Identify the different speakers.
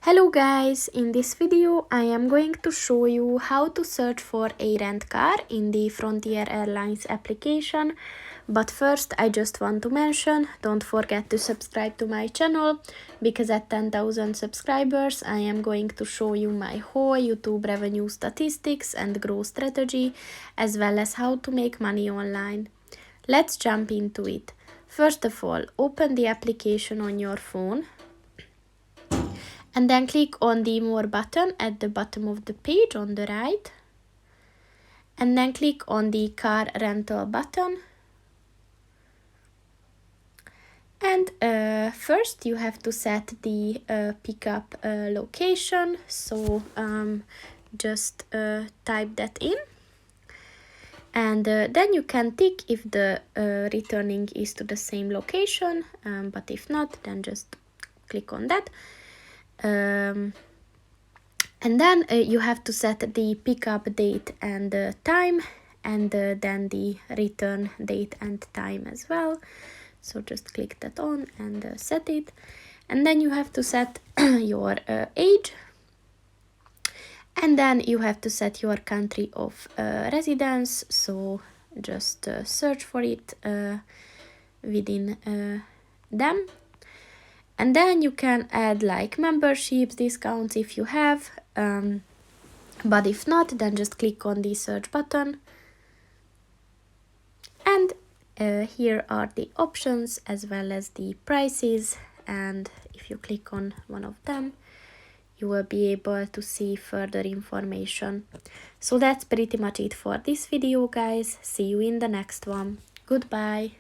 Speaker 1: Hello guys, in this video I am going to show you how to search for a rent car in the Frontier Airlines application. But first I just want to mention, don't forget to subscribe to my channel, because at 10,000 subscribers I am going to show you my whole YouTube revenue statistics and growth strategy, as well as how to make money online. Let's jump into it. First of all, open the application on your phone. And then click on the More button at the bottom of the page on the right. And then click on the Car Rental button. And first you have to set the pickup location. So just type that in. And then you can tick if the returning is to the same location. But if not, then just click on that. And then you have to set the pickup date and time, and then the return date and time as well. So just click that on and set it. And then you have to set your age, and then you have to set your country of residence. So just search for it within them. And then you can add like memberships, discounts if you have, but if not, then just click on the search button. And here are the options as well as the prices. And if you click on one of them, you will be able to see further information. So that's pretty much it for this video, guys. See you in the next one. Goodbye.